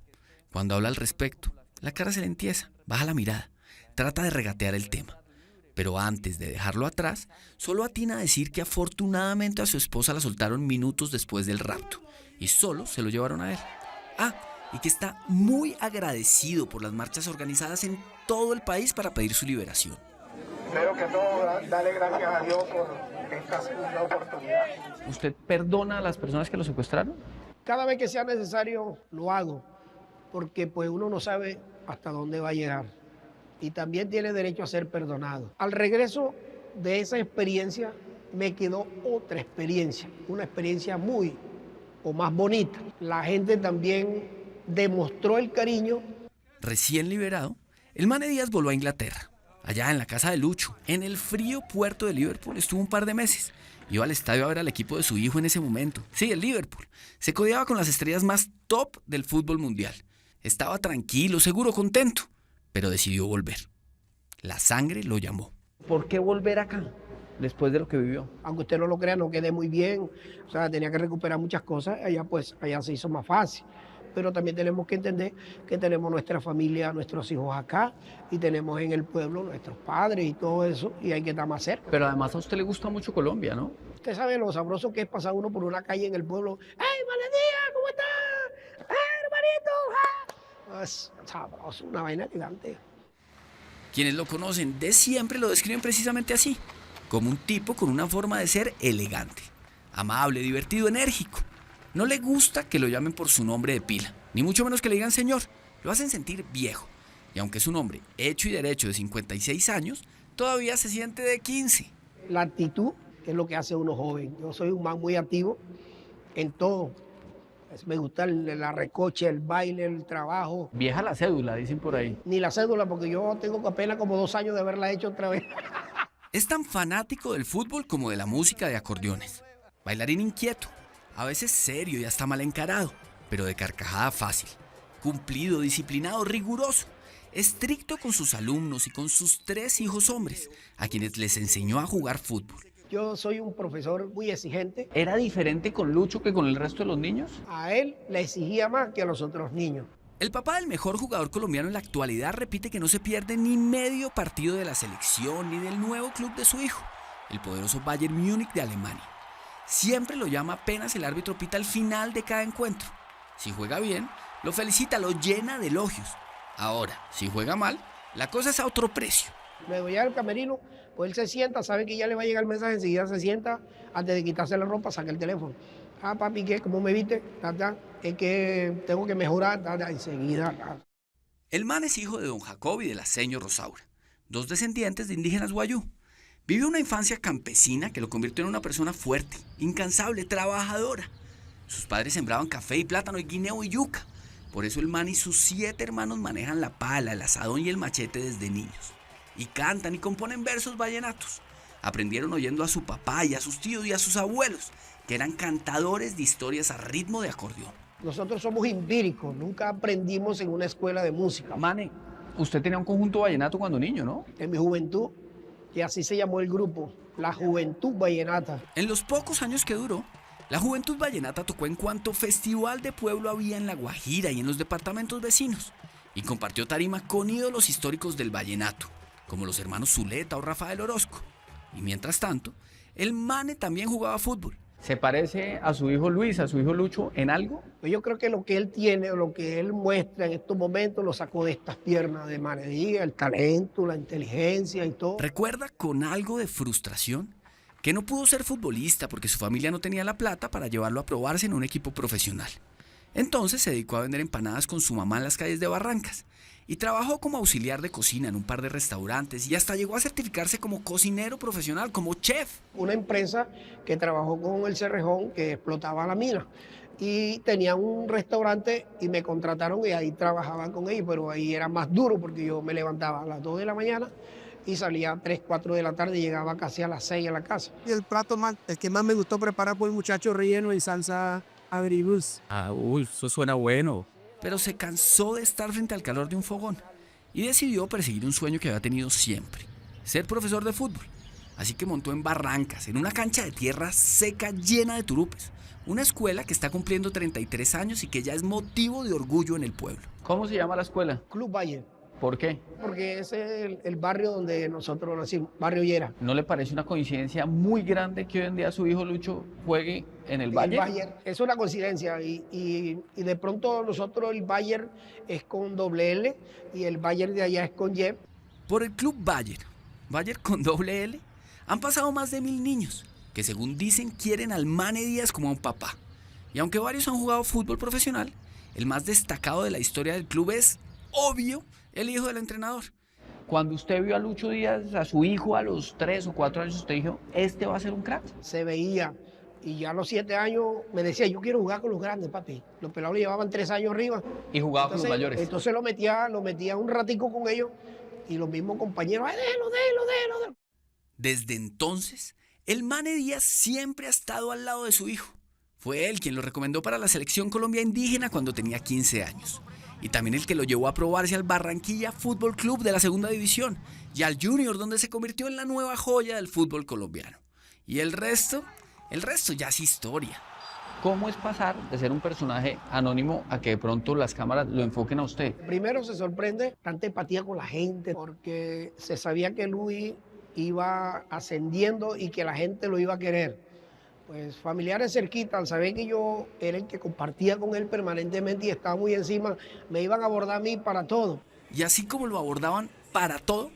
Cuando habla al respecto, la cara se le entiesa, baja la mirada, trata de regatear el tema. Pero antes de dejarlo atrás, solo atina a decir que afortunadamente a su esposa la soltaron minutos después del rapto y solo se lo llevaron a él. Y que está muy agradecido por las marchas organizadas en todo el país para pedir su liberación. Espero que todo, dale gracias a Dios por esta segunda oportunidad. ¿Usted perdona a las personas que lo secuestraron? Cada vez que sea necesario lo hago, porque pues uno no sabe hasta dónde va a llegar y también tiene derecho a ser perdonado. Al regreso de esa experiencia me quedó otra experiencia, una experiencia más bonita. La gente también demostró el cariño. Recién liberado, el Mane Díaz voló a Inglaterra. Allá en la casa de Lucho, en el frío puerto de Liverpool, estuvo un par de meses. Iba al estadio a ver al equipo de su hijo en ese momento. Sí, el Liverpool. Se codeaba con las estrellas más top del fútbol mundial. Estaba tranquilo, seguro, contento, pero decidió volver. La sangre lo llamó. ¿Por qué volver acá después de lo que vivió? Aunque usted no lo crea, no quedé muy bien. O sea, tenía que recuperar muchas cosas. Allá se hizo más fácil. Pero también tenemos que entender que tenemos nuestra familia, nuestros hijos acá, y tenemos en el pueblo nuestros padres y todo eso, y hay que estar más cerca. Pero además a usted le gusta mucho Colombia, ¿no? Usted sabe lo sabroso que es pasar uno por una calle en el pueblo. ¡Hey, buenos días! ¿Cómo estás? ¡Hey, hermanito! Es sabroso, una vaina gigante. Quienes lo conocen de siempre lo describen precisamente así, como un tipo con una forma de ser elegante, amable, divertido, enérgico. No le gusta que lo llamen por su nombre de pila, ni mucho menos que le digan señor. Lo hacen sentir viejo. Y aunque es un hombre hecho y derecho de 56 años, todavía se siente de 15. La actitud es lo que hace uno joven. Yo soy un man muy activo en todo. Me gusta la recoche, el baile, el trabajo. Vieja la cédula, dicen por ahí. Ni la cédula, porque yo tengo apenas como 2 años de haberla hecho otra vez. Es tan fanático del fútbol como de la música de acordeones. Bailarín inquieto, a veces serio y hasta mal encarado, pero de carcajada fácil. Cumplido, disciplinado, riguroso. Estricto con sus alumnos y con sus 3 hijos hombres, a quienes les enseñó a jugar fútbol. Yo soy un profesor muy exigente. ¿Era diferente con Lucho que con el resto de los niños? A él le exigía más que a los otros niños. El papá del mejor jugador colombiano en la actualidad repite que no se pierde ni medio partido de la selección ni del nuevo club de su hijo, el poderoso Bayern Múnich de Alemania. Siempre lo llama apenas el árbitro pita al final de cada encuentro. Si juega bien, lo felicita, lo llena de elogios. Ahora, si juega mal, la cosa es a otro precio. Me voy al camerino, pues él se sienta, sabe que ya le va a llegar el mensaje, enseguida se sienta, antes de quitarse la ropa, saca el teléfono. Papi, ¿qué? ¿Cómo me viste? Es que tengo que mejorar, enseguida. El man es hijo de don Jacob y de la señora Rosaura, 2 descendientes de indígenas guayú. Vive una infancia campesina que lo convirtió en una persona fuerte, incansable, trabajadora. Sus padres sembraban café y plátano y guineo y yuca. Por eso el man y sus 7 hermanos manejan la pala, el asadón y el machete desde niños. Y cantan y componen versos vallenatos. Aprendieron oyendo a su papá y a sus tíos y a sus abuelos, que eran cantadores de historias a ritmo de acordeón. Nosotros somos empíricos, nunca aprendimos en una escuela de música. Mane, usted tenía un conjunto vallenato cuando niño, ¿no? En mi juventud, y así se llamó el grupo, la Juventud Vallenata. En los pocos años que duró, la Juventud Vallenata tocó en cuanto festival de pueblo había en La Guajira y en los departamentos vecinos, y compartió tarima con ídolos históricos del vallenato, como los hermanos Zuleta o Rafael Orozco. Y mientras tanto, el Mane también jugaba fútbol. ¿Se parece a su hijo Luis, a su hijo Lucho en algo? Pues yo creo que lo que él tiene, lo que él muestra en estos momentos, lo sacó de estas piernas de Mane Díaz, el talento, la inteligencia y todo. Recuerda con algo de frustración que no pudo ser futbolista porque su familia no tenía la plata para llevarlo a probarse en un equipo profesional. Entonces se dedicó a vender empanadas con su mamá en las calles de Barrancas y trabajó como auxiliar de cocina en un par de restaurantes y hasta llegó a certificarse como cocinero profesional, como chef. Una empresa que trabajó con el Cerrejón, que explotaba la mina, y tenía un restaurante y me contrataron y ahí trabajaba con ellos, pero ahí era más duro porque yo me levantaba a las 2 de la mañana y salía a 3, 4 de la tarde y llegaba casi a las 6 a la casa. Y el plato el que más me gustó preparar fue el muchacho relleno y salsa agridulce. Eso suena bueno. Pero se cansó de estar frente al calor de un fogón y decidió perseguir un sueño que había tenido siempre, ser profesor de fútbol. Así que montó en Barrancas, en una cancha de tierra seca llena de turupes, una escuela que está cumpliendo 33 años y que ya es motivo de orgullo en el pueblo. ¿Cómo se llama la escuela? Club Valle. ¿Por qué? Porque ese es el barrio donde nosotros nacimos, Barrio Llera. ¿No le parece una coincidencia muy grande que hoy en día su hijo Lucho juegue en el Bayern? El Bayern, es una coincidencia y de pronto nosotros el Bayern es con doble L y el Bayern de allá es con Y. Por el club Bayern con doble L, han pasado más de 1000 niños que según dicen quieren al Mane Díaz como a un papá. Y aunque varios han jugado fútbol profesional, el más destacado de la historia del club es, obvio, el hijo del entrenador. Cuando usted vio a Lucho Díaz, a su hijo a los 3 o 4 años, usted dijo, este va a ser un crack. Se veía y ya a los 7 años me decía, yo quiero jugar con los grandes, papi. Los pelados le llevaban 3 años arriba. Y jugaba con los mayores. Entonces lo metía un ratico con ellos y los mismos compañeros, ¡ay, déjalo! Desde entonces, el Mane Díaz siempre ha estado al lado de su hijo. Fue él quien lo recomendó para la selección Colombia indígena cuando tenía 15 años. Y también el que lo llevó a probarse al Barranquilla Fútbol Club de la segunda división y al Junior, donde se convirtió en la nueva joya del fútbol colombiano. Y el resto ya es historia. ¿Cómo es pasar de ser un personaje anónimo a que de pronto las cámaras lo enfoquen a usted? Primero se sorprende tanta empatía con la gente, porque se sabía que Luis iba ascendiendo y que la gente lo iba a querer. Pues familiares cerquita, al saber que yo era el que compartía con él permanentemente y estaba muy encima, me iban a abordar a mí para todo. Y así como lo abordaban para todo,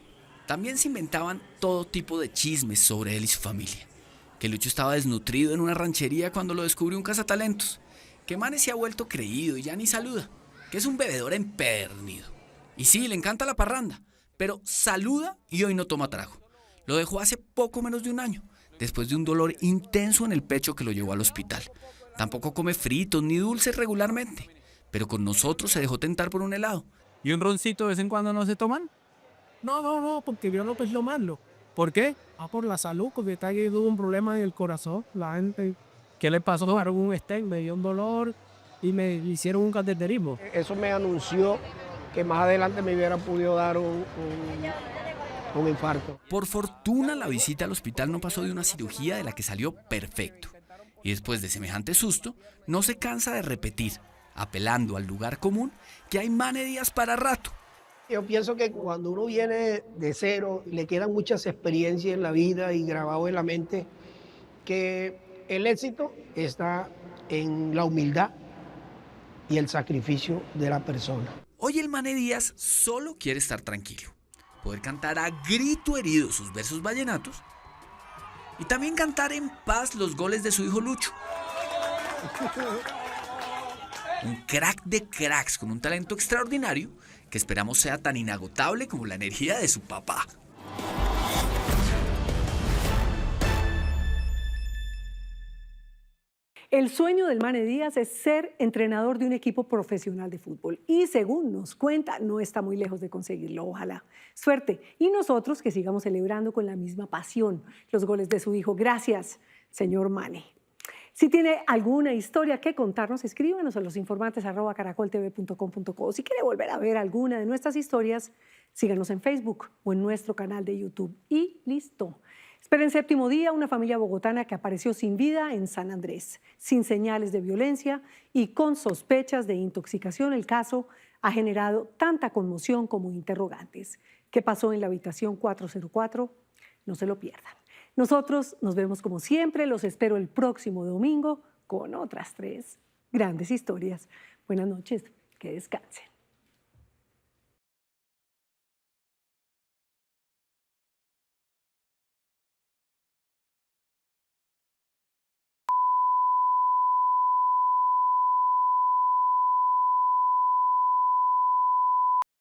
también se inventaban todo tipo de chismes sobre él y su familia. Que Lucho estaba desnutrido en una ranchería cuando lo descubrió un cazatalentos, que Mane se ha vuelto creído y ya ni saluda, que es un bebedor empedernido. Y sí, le encanta la parranda, pero saluda y hoy no toma trago. Lo dejó hace poco menos de un año, después de un dolor intenso en el pecho que lo llevó al hospital. Tampoco come fritos ni dulces regularmente, pero con nosotros se dejó tentar por un helado. ¿Y un roncito de vez en cuando no se toman? No, porque yo no es lo malo. ¿Por qué? Por la salud, porque está aquí tuvo un problema en el corazón. La gente, ¿qué le pasó? Tomaron un stent, me dio un dolor y me hicieron un cateterismo. Eso me anunció que más adelante me hubiera podido dar un infarto. Por fortuna, la visita al hospital no pasó de una cirugía de la que salió perfecto. Y después de semejante susto, no se cansa de repetir, apelando al lugar común, que hay Mane Díaz para rato. Yo pienso que cuando uno viene de cero, le quedan muchas experiencias en la vida y grabado en la mente, que el éxito está en la humildad y el sacrificio de la persona. Hoy el Mane Díaz solo quiere estar tranquilo, poder cantar a grito herido sus versos vallenatos y también cantar en paz los goles de su hijo Lucho. Un crack de cracks con un talento extraordinario que esperamos sea tan inagotable como la energía de su papá. El sueño del Mane Díaz es ser entrenador de un equipo profesional de fútbol y según nos cuenta, no está muy lejos de conseguirlo, ojalá. Suerte. Y nosotros que sigamos celebrando con la misma pasión los goles de su hijo. Gracias, señor Mane. Si tiene alguna historia que contarnos, escríbanos a losinformantes@caracoltv.com.co. Si quiere volver a ver alguna de nuestras historias, síganos en Facebook o en nuestro canal de YouTube. Y listo. Espera en séptimo día una familia bogotana que apareció sin vida en San Andrés, sin señales de violencia y con sospechas de intoxicación. El caso ha generado tanta conmoción como interrogantes. ¿Qué pasó en la habitación 404? No se lo pierdan. Nosotros nos vemos como siempre, los espero el próximo domingo con otras 3 grandes historias. Buenas noches, que descansen.